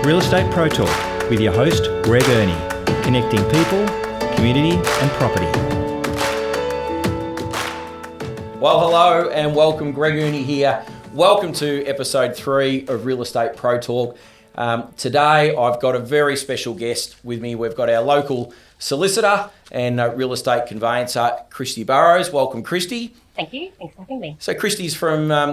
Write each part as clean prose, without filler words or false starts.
Real Estate Pro Talk with your host, Greg Ernie, connecting people, community and property. Well, hello and welcome. Greg Ernie here. Welcome to episode 3 of Real Estate Pro Talk. Today I've got a very special guest with me. We've got our local solicitor and real estate conveyancer, KRISTY Burrowws. Welcome, KRISTY. Thank you. Thanks for having me. So KRISTY's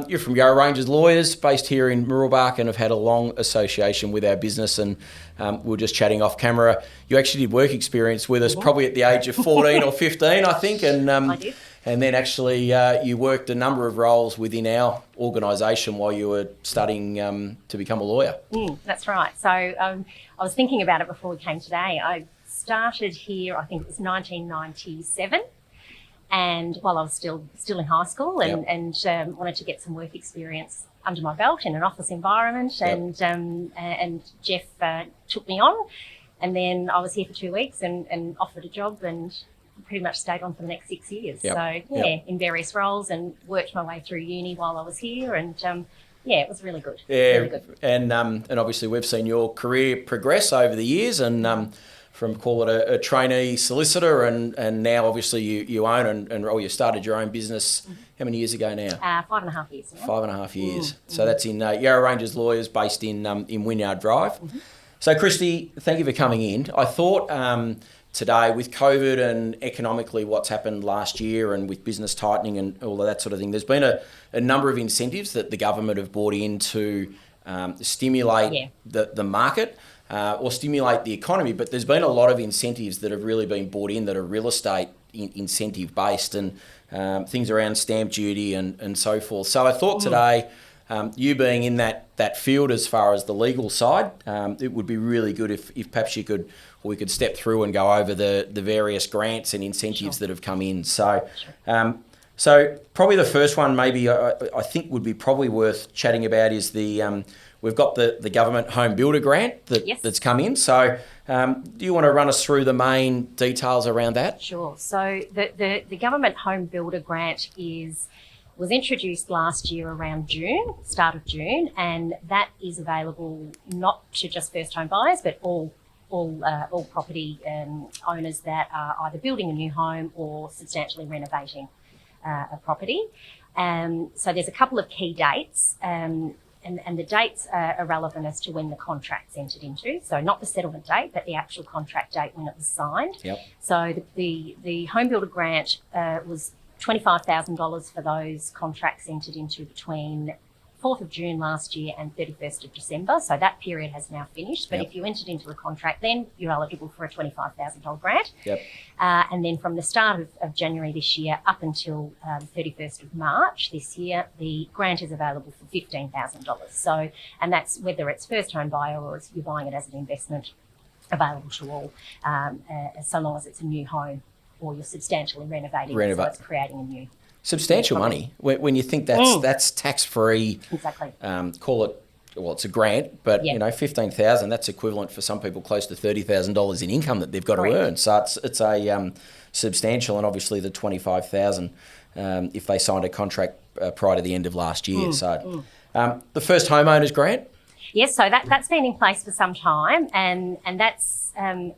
you're from Yarra Rangers Lawyers, based here in Mooroolbark, and have had a long association with our business. And we were just chatting off camera. You actually did work experience with us probably at the age of 14 or 15, I think. And I did. And then actually you worked a number of roles within our organisation while you were studying to become a lawyer. That's right. So I was thinking about it before we came today. I started here, I think it was 1997. And while I was still in high school and wanted to get some work experience under my belt in an office environment, and Jeff took me on, and then I was here for 2 weeks and offered a job and pretty much stayed on for the next 6 years. In various roles, and worked my way through uni while I was here, and it was really good. Really good. And obviously we've seen your career progress over the years, and from call it a trainee solicitor, and now obviously you own and you started your own business. How many years ago now? 5.5 years now. 5.5 years. So that's in Yarra Rangers Lawyers, based in Wynyard Drive. So KRISTY, thank you for coming in. I thought today, with COVID and economically what's happened last year, and with business tightening and all of that sort of thing, there's been a number of incentives that the government have brought in to stimulate the market. Or stimulate the economy, but there's been a lot of incentives that have really been brought in that are real estate incentive based, and things around stamp duty and so forth. So I thought today, you being in that field as far as the legal side, it would be really good if perhaps we could step through and go over the various grants and incentives that have come in. So so probably the first one maybe I think would be probably worth chatting about is we've got the government home builder grant that's come in. So do you want to run us through the main details around that? Sure. So the government home builder grant was introduced last year around start of June, and that is available not to just first home buyers, but all property owners that are either building a new home or substantially renovating a property. So there's a couple of key dates. And the dates are relevant as to when the contract's entered into. So not the settlement date, but the actual contract date when it was signed. So the home builder grant was $25,000 for those contracts entered into between 4th of June last year and 31st of December. So that period has now finished. But if you entered into a contract then, you're eligible for a $25,000 grant. And then from the start of January this year up until the 31st of March this year, the grant is available for $15,000. So, and that's whether it's first home buyer or you're buying it as an investment, available to all, so long as it's a new home or you're substantially renovating it, so it's creating a new. Substantial money when you think that's tax free. Exactly. Call it, well, it's a grant, but $15,000. That's equivalent for some people close to $30,000 in income that they've got to earn. So it's a substantial, and obviously the $25,000 if they signed a contract prior to the end of last year. The first homeowners grant. Yes, so that's been in place for some time, and that's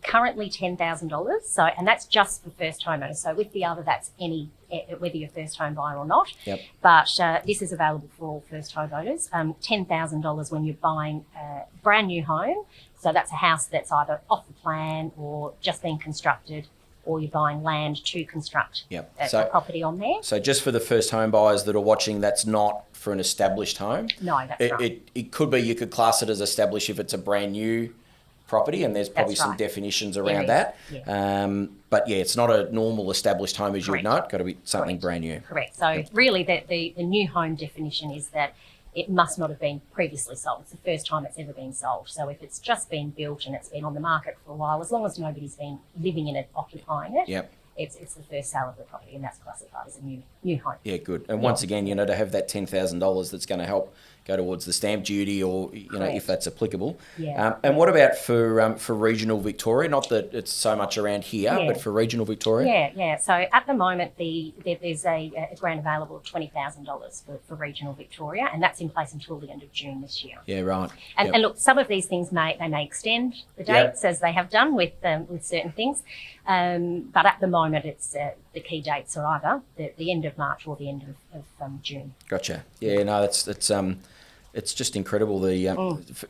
currently $10,000. So, and that's just for first homeowners. So with the other, that's whether you're a first home buyer or not. But this is available for all first homeowners. $10,000 when you're buying a brand new home. So that's a house that's either off the plan or just being constructed, or you're buying land to construct a property on there. So just for the first home buyers that are watching, that's not for an established home. No, that's right. It could be, you could class it as established if it's a brand new property, and there's probably some definitions around that. But it's not a normal established home as you would know it. Got to be something brand new. Correct. So really the new home definition is that it must not have been previously sold. It's the first time it's ever been sold. So if it's just been built and it's been on the market for a while, as long as nobody's been living in it, occupying it, it's the first sale of the property, and that's classified as a new home. Yeah, good. And once again, to have that $10,000 that's going to help go towards the stamp duty, or Correct. if that's applicable. Yeah. And what about for regional Victoria? Not that it's so much around here, Yeah. but for regional Victoria. Yeah. So at the moment, there's a grant available of $20,000 for regional Victoria, and that's in place until the end of June this year. Yeah, right. And, Yep. and look, some of these things may extend the dates as they have done with certain things, but at the moment, it's the key dates are either the end of March or the end of June. Gotcha. Yeah, no, it's just incredible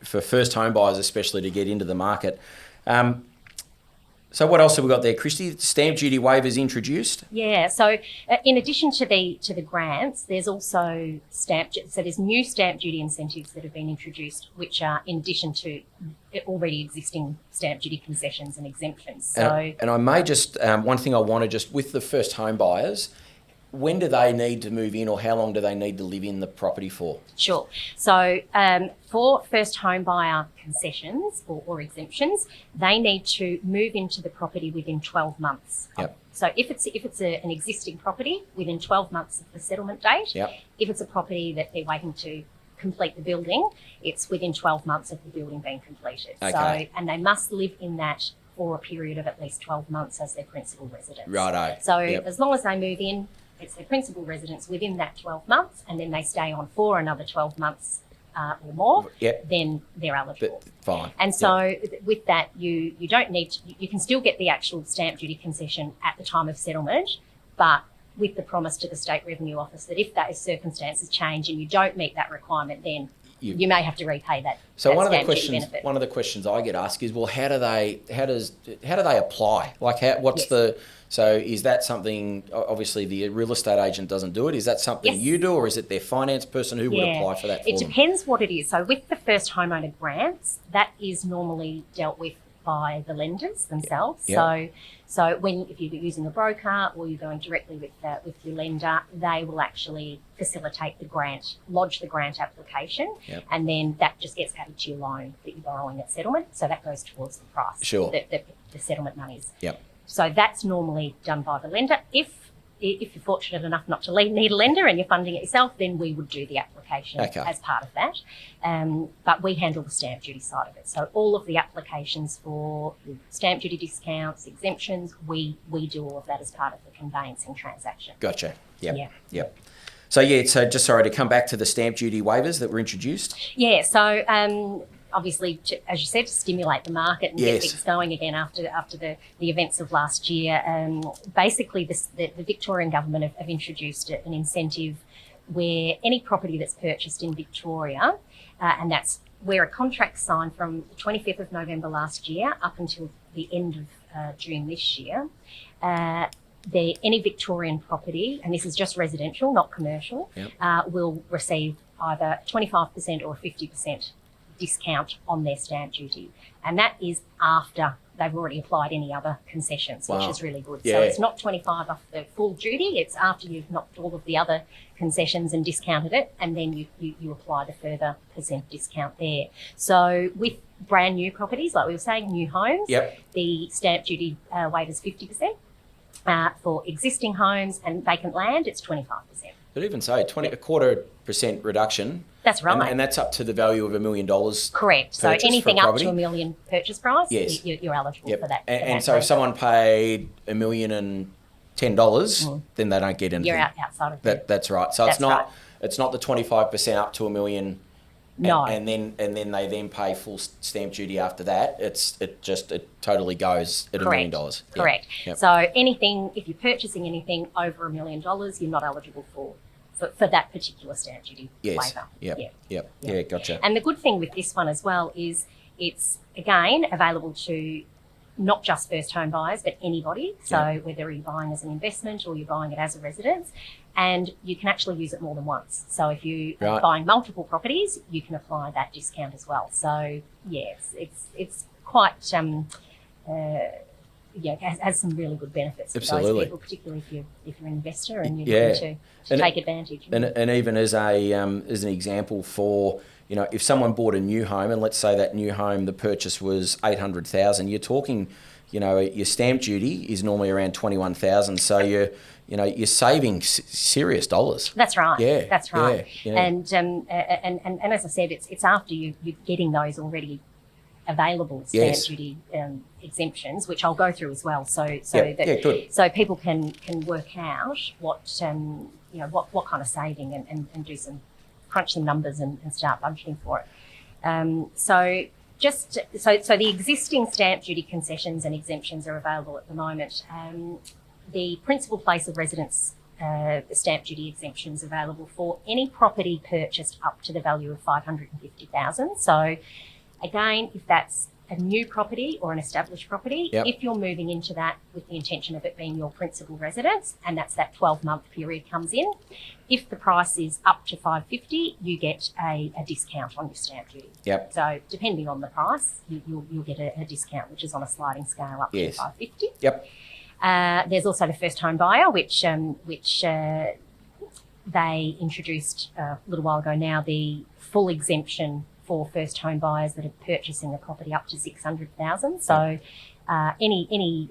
for first home buyers, especially, to get into the market. So what else have we got there, Kristy? Stamp duty waivers introduced. Yeah. So in addition to the grants, there's also there's new stamp duty incentives that have been introduced, which are in addition to already existing stamp duty concessions and exemptions. So And I may just one thing I want to just, with the first home buyers, when do they need to move in, or how long do they need to live in the property for? Sure. So for first home buyer concessions or exemptions, they need to move into the property within 12 months. Yep. So if it's an existing property, within 12 months of the settlement date. Yep. If it's a property that they're waiting to complete the building, it's within 12 months of the building being completed. Okay. So, and they must live in that for a period of at least 12 months as their principal residence. Righto. So Yep. as long as they move in, it's their principal residence within that 12 months, and then they stay on for another 12 months or more, Yep. then they're eligible. Fine. And so Yep. with that, you don't need to, you can still get the actual stamp duty concession at the time of settlement, but with the promise to the State Revenue Office that if those circumstances change and you don't meet that requirement, then you may have to repay that. So that one of the stamp duty questions, benefit. one of the questions I get asked is, well, how do they apply? Like, what's Yes. so is that something? Obviously, the real estate agent doesn't do it. Is that something Yes. you do, or is it their finance person who would apply for that? It depends what it is. So with the first homeowner grants, that is normally dealt with by the lenders themselves. Yeah. So if you're using a broker or you're going directly with your lender, they will actually facilitate the grant, lodge the grant application, Yep. and then that just gets added to your loan that you're borrowing at settlement. So that goes towards the price. Sure. The settlement monies. Yep. So that's normally done by the lender. If you're fortunate enough not to need a lender and you're funding it yourself, then we would do the application as part of that. But we handle the stamp duty side of it. So all of the applications for stamp duty discounts, exemptions, we do all of that as part of the conveyancing transaction. Gotcha. Yep. Yeah. Yep. So just sorry to come back to the stamp duty waivers that were introduced. Yeah. So obviously, as you said, to stimulate the market and Yes. get things going again after the events of last year. Basically, the Victorian government have introduced an incentive where any property that's purchased in Victoria, and that's where a contract signed from the 25th of November last year up until the end of June this year, any Victorian property, and this is just residential, not commercial, will receive either 25% or 50% discount on their stamp duty. And that is after they've already applied any other concessions, which is really good. Yeah. So it's not 25 off the full duty, it's after you've knocked all of the other concessions and discounted it, and then you apply the further % discount there. So with brand new properties, like we were saying, new homes, the stamp duty waiver is 50%. For existing homes and vacant land, it's 25%. But even so, a quarter % reduction. That's right. And that's up to the value of $1 million. Correct. So anything up to $1 million purchase price, yes. you're eligible for that. And so if someone paid $1,010,000, then they don't get anything. You're outside of that. That's right. So it's not the 25% up to $1 million. No. And then they pay full stamp duty after that. It totally goes at $1 million. Correct. Yep. So if you're purchasing anything over $1 million, you're not eligible for that particular stamp duty waiver. Yep. Yeah, gotcha. And the good thing with this one as well is it's, again, available to not just first home buyers, but anybody. So whether you're buying as an investment or you're buying it as a residence, and you can actually use it more than once. So if you are buying multiple properties, you can apply that discount as well. So yes, it's quite has some really good benefits for those people, particularly if you're an investor and you're looking to take advantage. And even as an example for, if someone bought a new home, and let's say that new home, the purchase was $800,000, you're talking your stamp duty is normally around 21,000. So you're saving serious dollars. That's right. Yeah, that's right. yeah. And as I said, it's after you're getting those already available stamp duty exemptions, which I'll go through as well. So good. So people can work out what what kind of saving and do some crunch some numbers and start budgeting for it. So the existing stamp duty concessions and exemptions are available at the moment. The principal place of residence stamp duty exemptions available for any property purchased up to the value of $550,000. So again, if that's a new property or an established property, if you're moving into that with the intention of it being your principal residence, and that's that 12-month period comes in, if the price is up to $550,000, you get a discount on your stamp duty. Yep. So depending on the price, you'll get a discount, which is on a sliding scale up to $550,000. Yep. There's also the first home buyer, which they introduced a little while ago now, the full exemption for first home buyers that are purchasing a property up to $600,000. So any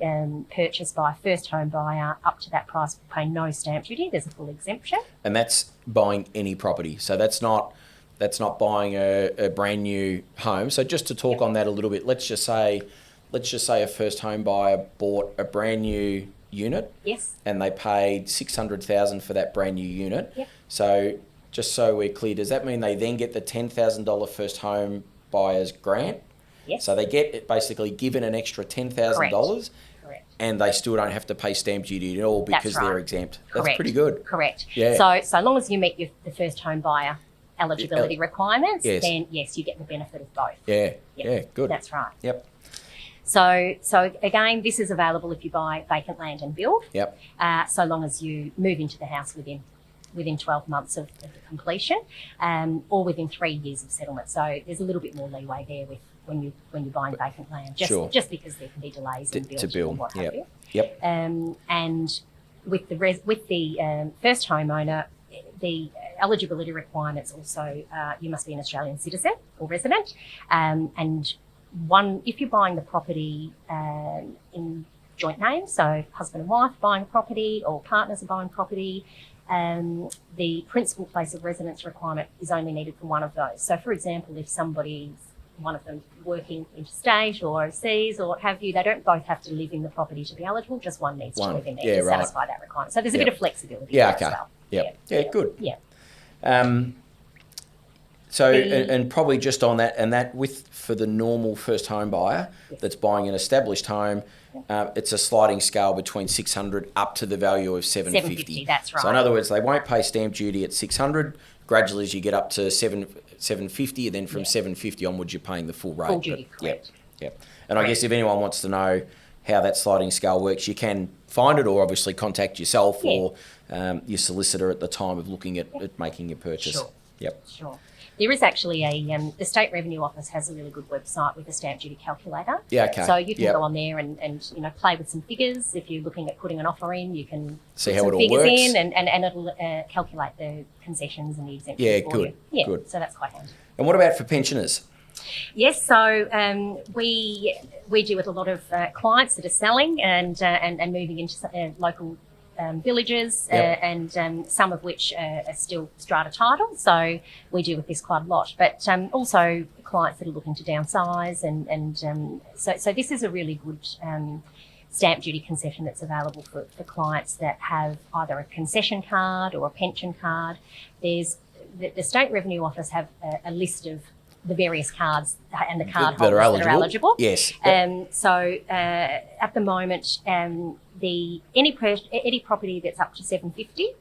purchase by a first home buyer up to that price will pay no stamp duty. There's a full exemption. And that's buying any property. So that's not buying a brand new home. So just to talk on that a little bit, let's just say a first home buyer bought a brand new unit. Yes. And they paid $600,000 for that brand new unit. Yep. So just so we're clear, does that mean they then get the $10,000 first home buyer's grant? Yes. So they get basically given an extra $10,000. Correct. And they still don't have to pay stamp duty at all because they're exempt. That's pretty good. Correct. Yeah. So long as you meet the first home buyer eligibility requirements, then yes, you get the benefit of both. Yeah. Yeah. Good. That's right. Yep. So again, this is available if you buy vacant land and build. Yep. So long as you move into the house within 12 months of the completion, or within 3 years of settlement. So there's a little bit more leeway there with when you're buying vacant land, just because there can be delays in to build. And what have you. Yep. And with the first homeowner, the eligibility requirements also, you must be an Australian citizen or resident, and if you're buying the property in joint name, so husband and wife buying property or partners are buying property, the principal place of residence requirement is only needed for one of those. So, for example, if one of them working interstate or overseas or what have you, they don't both have to live in the property to be eligible, just one needs to live in there to satisfy that requirement. So there's a bit of flexibility there as well. Yeah, good. Yeah. So, and probably just on that, and that for the normal first home buyer that's buying an established home, it's a sliding scale between 600 up to the value of 750. That's right. So in other words, they won't pay stamp duty at 600. Gradually, as you get up to 750, and then from 750 onwards, you're paying the full rate. Full duty, correct. Yep. And I guess if anyone wants to know how that sliding scale works, you can find it, or obviously contact yourself or your solicitor at the time of looking at making your purchase. Sure. Yep. Sure. There is actually the State Revenue Office has a really good website with a stamp duty calculator. Yeah, okay. So you can go on there and play with some figures. If you're looking at putting an offer in, you can see put how some it all figures works. in and it'll calculate the concessions and the exemptions for you. Yeah, good. So that's quite handy. And what about for pensioners? Yes, so we deal with a lot of clients that are selling and moving into local villages, and some of which are still strata title. So we deal with this quite a lot, but also clients that are looking to downsize, and so this is a really good stamp duty concession that's available for clients that have either a concession card or a pension card. There's the State Revenue Office have a list of the various cards and the card holders that are eligible. Yes. So at the moment, any property that's up to 750,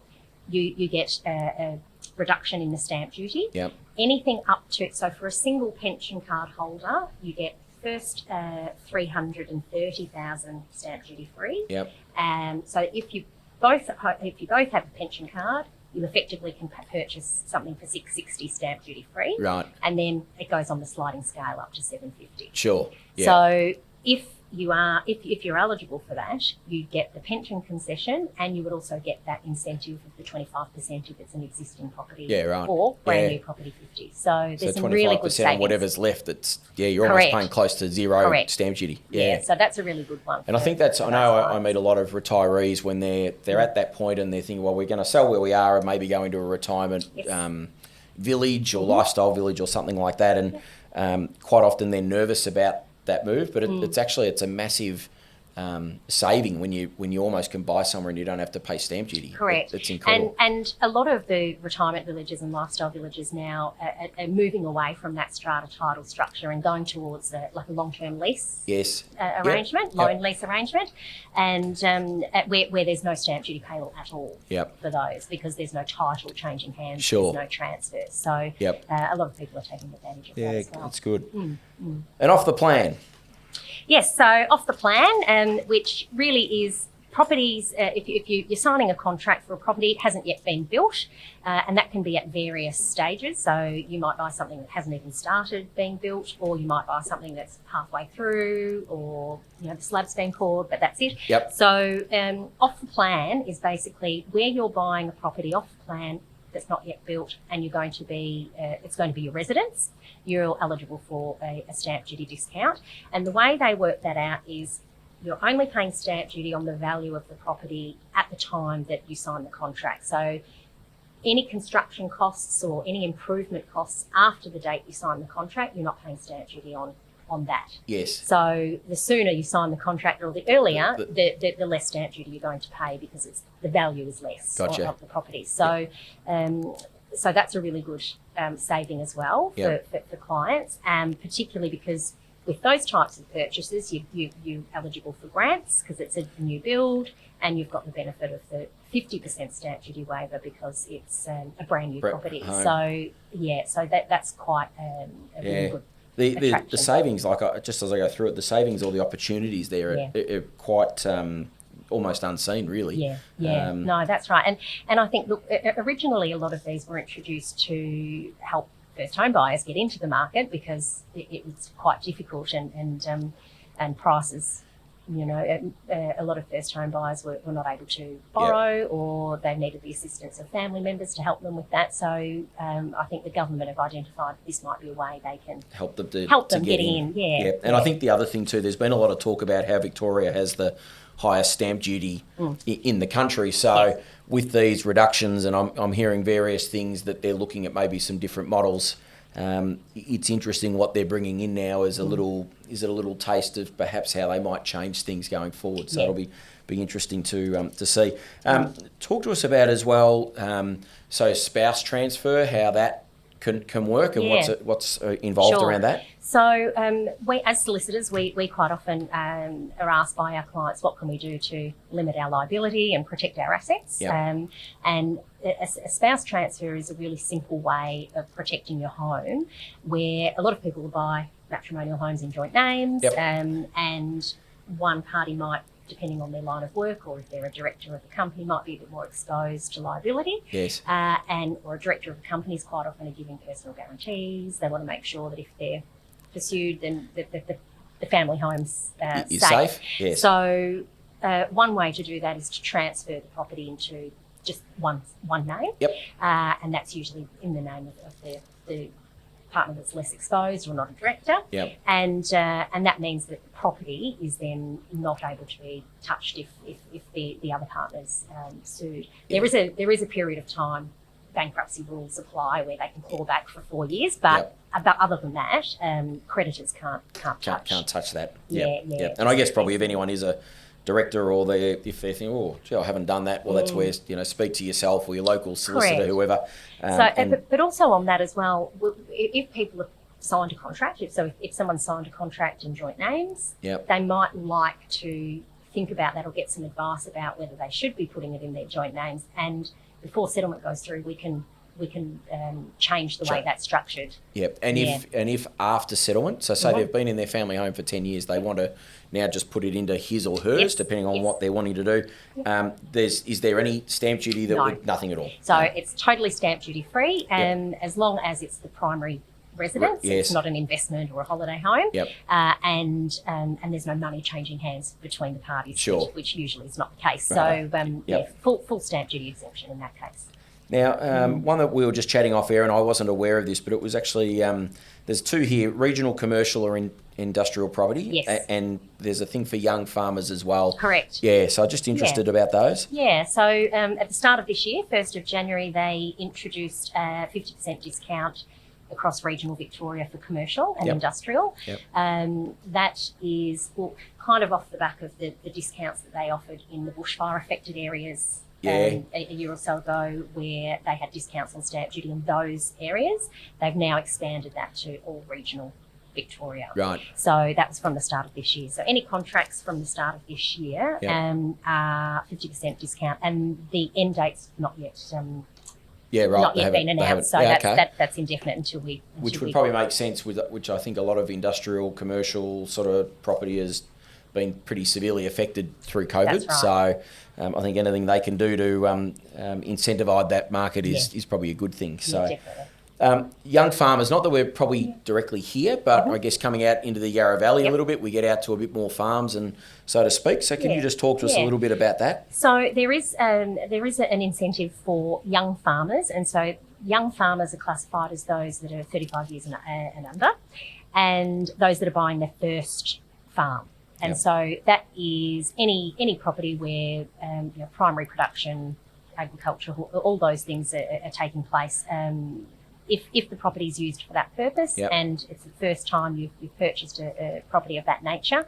you get a reduction in the stamp duty. Yep. Anything up to, so for a single pension card holder, you get first 330,000 stamp duty free. Yep. So if you both have a pension card, you effectively can purchase something for $660 stamp duty free. Right. And then it goes on the sliding scale up to $750. Sure. Yeah. So if you are, if you're eligible for that, you get the pension concession, and you would also get that incentive of the 25% if it's an existing property, or brand new property 50. So there's some really good savings. On whatever's left, you're almost paying close to zero stamp duty. Yeah, so that's a really good one. And I think that's, I know I meet a lot of retirees when they're at that point and they're thinking, well, we're going to sell where we are and maybe go into a retirement village or lifestyle village or something like that. And quite often they're nervous about that move, but it's a massive saving when you almost can buy somewhere and you don't have to pay stamp duty. Correct. It's incredible. And a lot of the retirement villages and lifestyle villages now are moving away from that strata title structure and going towards a long-term lease arrangement, loan lease arrangement, and where there's no stamp duty payable at all for those, because there's no title changing hands, there's no transfer. So a lot of people are taking advantage of that as well. It's good. And off the plan. Yes, so off the plan, which really is properties, if you're signing a contract for a property, it hasn't yet been built, and that can be at various stages. So you might buy something that hasn't even started being built, or you might buy something that's halfway through, or the slab's been poured, but that's it. So off the plan is basically where you're buying a property off the plan that's not yet built, and you're going to be, it's going to be your residence. You're eligible for a stamp duty discount. And the way they work that out is you're only paying stamp duty on the value of the property at the time that you sign the contract. So any construction costs or any improvement costs after the date you sign the contract, you're not paying stamp duty on that. Yes. So the sooner you sign the contract, or the earlier, the less stamp duty you're going to pay, because the value is less of the property. So so that's a really good saving as well for clients, particularly because with those types of purchases, you're eligible for grants because it's a new build, and you've got the benefit of the 50% stamp duty waiver because it's a brand new property. Home. So that's quite a really good. The savings, just as I go through it, the savings or the opportunities there are quite almost unseen, really. No, that's right. And I think, look, originally a lot of these were introduced to help first home buyers get into the market because it was quite difficult, and prices, a lot of first home buyers were not able to borrow, or they needed the assistance of family members to help them with that. So I think the government have identified this might be a way they can help them get in. And I think the other thing too, there's been a lot of talk about how Victoria has the highest stamp duty in the country. So with these reductions, and I'm hearing various things that they're looking at maybe some different models. It's interesting what they're bringing in now is a little taste of perhaps how they might change things going forward. So it'll be interesting to see. Talk to us about as well. So spouse transfer, how that can work, and what's involved around that. So we, as solicitors, we quite often are asked by our clients, what can we do to limit our liability and protect our assets? And a spouse transfer is a really simple way of protecting your home, where a lot of people will buy matrimonial homes in joint names, and one party might, depending on their line of work, or if they're a director of a company, might be a bit more exposed to liability. Or a director of a company is quite often giving personal guarantees. They want to make sure that if they're pursued, then the family home's safe. So one way to do that is to transfer the property into just one name, and that's usually in the name of the partner that's less exposed or not a director, and that means that the property is then not able to be touched if the other partner's sued. There is a period of time bankruptcy rules apply where they can claw back for 4 years, but other than that, creditors can't touch that. And I guess probably if anyone is a director, or if they think, oh, gee, I haven't done that, well, that's where speak to yourself or your local solicitor, whoever. But also on that as well, if people have signed a contract, if someone's signed a contract in joint names, they might like to think about that or get some advice about whether they should be putting it in their joint names. And before settlement goes through, we can change the way that's structured. And if after settlement, so say they've been in their family home for 10 years, they want to now just put it into his or hers, depending on what they're wanting to do. Is there any stamp duty that nothing at all? So it's totally stamp duty free, and as long as it's the primary residence. Yes. It's not an investment or a holiday home. Yep. And there's no money changing hands between the parties, Sure. which usually is not the case. Right. So, Yep. full stamp duty exemption in that case. Now, one that we were just chatting off air, and I wasn't aware of this, but it was actually, there's two here, regional, commercial or industrial property. Yes. And there's a thing for young farmers as well. Correct. Yeah, so I'm just interested about those. Yeah, so at the start of this year, 1st of January, they introduced a 50% discount across regional Victoria for commercial and Yep. industrial. Yep. That is kind of off the back of the discounts that they offered in the bushfire affected areas a year or so ago, where they had discounts on stamp duty in those areas. They've now expanded that to all regional Victoria. Right. So that was from the start of this year. So any contracts from the start of this year are 50% discount, and the end date's not yet Yeah, right. not yet been announced. So okay. that's indefinite until we. Which would probably make sense with which I think a lot of industrial, commercial sort of property has been pretty severely affected through COVID. That's right. So I think anything they can do to incentivise that market is probably a good thing. So. Yeah, definitely. Young farmers, not that we're probably directly here, but I guess coming out into the Yarra Valley a little bit, we get out to a bit more farms and so to speak. So can you just talk to us a little bit about that? So there is an incentive for young farmers, and so young farmers are classified as those that are 35 years and under, and those that are buying their first farm. And so that is any property where primary production, agriculture, all those things are taking place. If the property is used for that purpose and it's the first time you've purchased a property of that nature,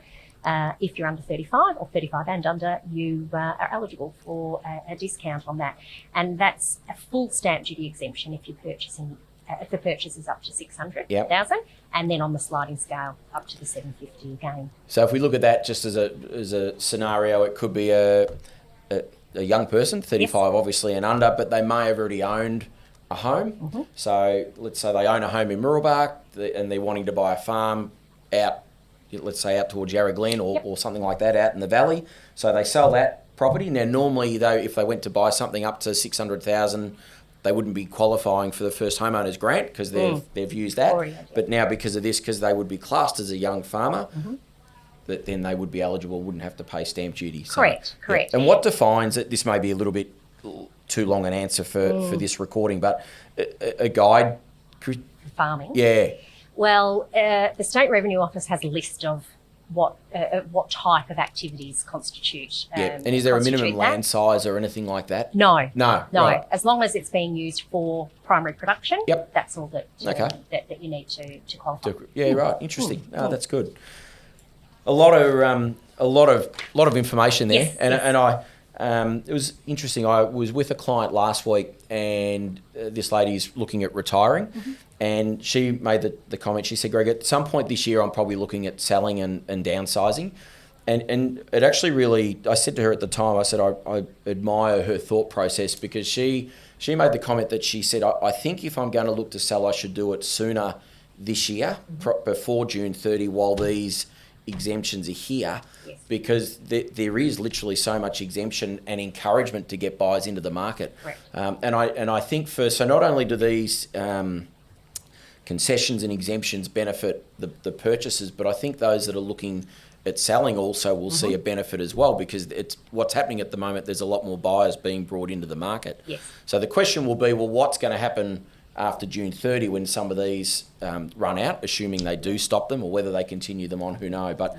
if you're under 35 or 35 and under, you are eligible for a discount on that. And that's a full stamp duty exemption if you're purchasing, if the purchase is up to 600,000, and then on the sliding scale up to the 750 again. So if we look at that just as a scenario, it could be a young person, 35 obviously and under, but they may have already owned a home. Mm-hmm. So let's say they own a home in Murrelbark and they're wanting to buy a farm out, let's say out towards Yarra Glen or something like that out in the valley. So they sell that property. Now normally though, if they went to buy something up to 600,000, they wouldn't be qualifying for the first homeowners grant because they've used that. But now because of this, because they would be classed as a young farmer, that then they would be eligible, wouldn't have to pay stamp duty. So, Correct. And what defines it? This may be a little bit too long an answer for this recording, but a guide. Farming. Yeah. Well, the State Revenue Office has a list of what type of activities constitute. And is there a minimum land size or anything like that? No. Right. As long as it's being used for primary production, that's all that that you need to qualify. Right. Interesting. That's good. A lot of information there, and I. It was interesting. I was with a client last week, and this lady's looking at retiring, and she made the comment. She said, "Greg, at some point this year, I'm probably looking at selling and downsizing," and it actually really. I said to her at the time, I said I admire her thought process because she made the comment that she said, I think if I'm going to look to sell, I should do it sooner this year, before June 30, while these exemptions are here, because there is literally so much exemption and encouragement to get buyers into the market. And I think so not only do these concessions and exemptions benefit the purchasers, but I think those that are looking at selling also will see a benefit as well, because it's what's happening at the moment. There's a lot more buyers being brought into the market. So the question will be, well, what's going to happen after June 30 when some of these run out, assuming they do stop them, or whether they continue them on, who knows. But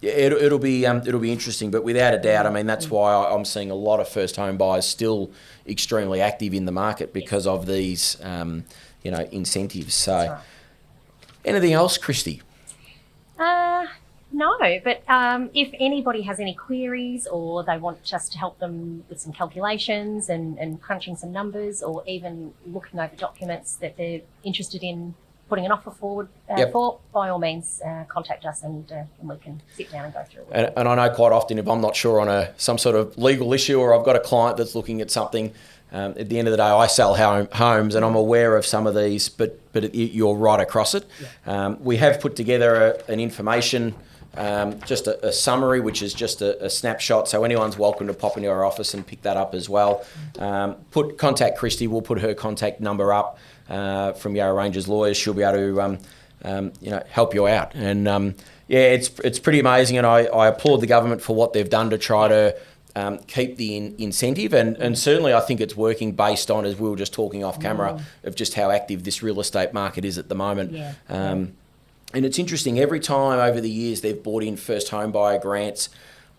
it'll be interesting. But without a doubt, I mean, that's why I'm seeing a lot of first home buyers still extremely active in the market because of these incentives. So anything else, KRISTY? No, but if anybody has any queries or they want us to help them with some calculations and crunching some numbers, or even looking over documents that they're interested in putting an offer forward for, by all means, contact us and we can sit down and go through it. And I know quite often if I'm not sure on some sort of legal issue, or I've got a client that's looking at something, at the end of the day, I sell homes and I'm aware of some of these, but you're right across it. We have put together an information just a summary, which is just a snapshot. So anyone's welcome to pop into our office and pick that up as well. Contact KRISTY. We'll put her contact number up from Yarra Rangers Lawyers. She'll be able to help you out. And it's pretty amazing. And I applaud the government for what they've done to try to keep the incentive, and certainly I think it's working based on, as we were just talking off camera, of just how active this real estate market is at the moment. And it's interesting, every time over the years they've brought in first home buyer grants,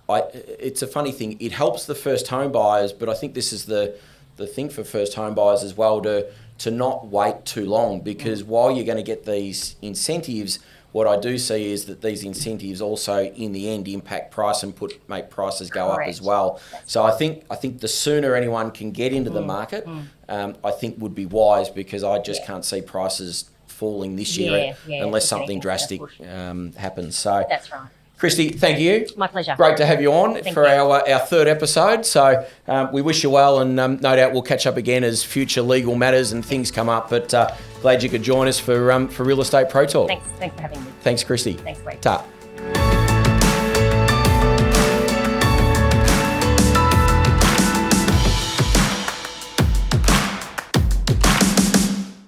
it's a funny thing, it helps the first home buyers, but I think this is the thing for first home buyers as well, to not wait too long, because while you're going to get these incentives, what I do see is that these incentives also, in the end, impact price and make prices go up as well. So I think the sooner anyone can get into the market, I think would be wise, because I just can't see prices falling this year unless something drastic happens. So That's right. KRISTY, thank you. My pleasure. Great to have you on for our third episode. So we wish you well, and no doubt we'll catch up again as future legal matters and things come up. But glad you could join us for Real Estate Pro Talk. Thanks for having me. Thanks, KRISTY. Thanks, Wade. Ta.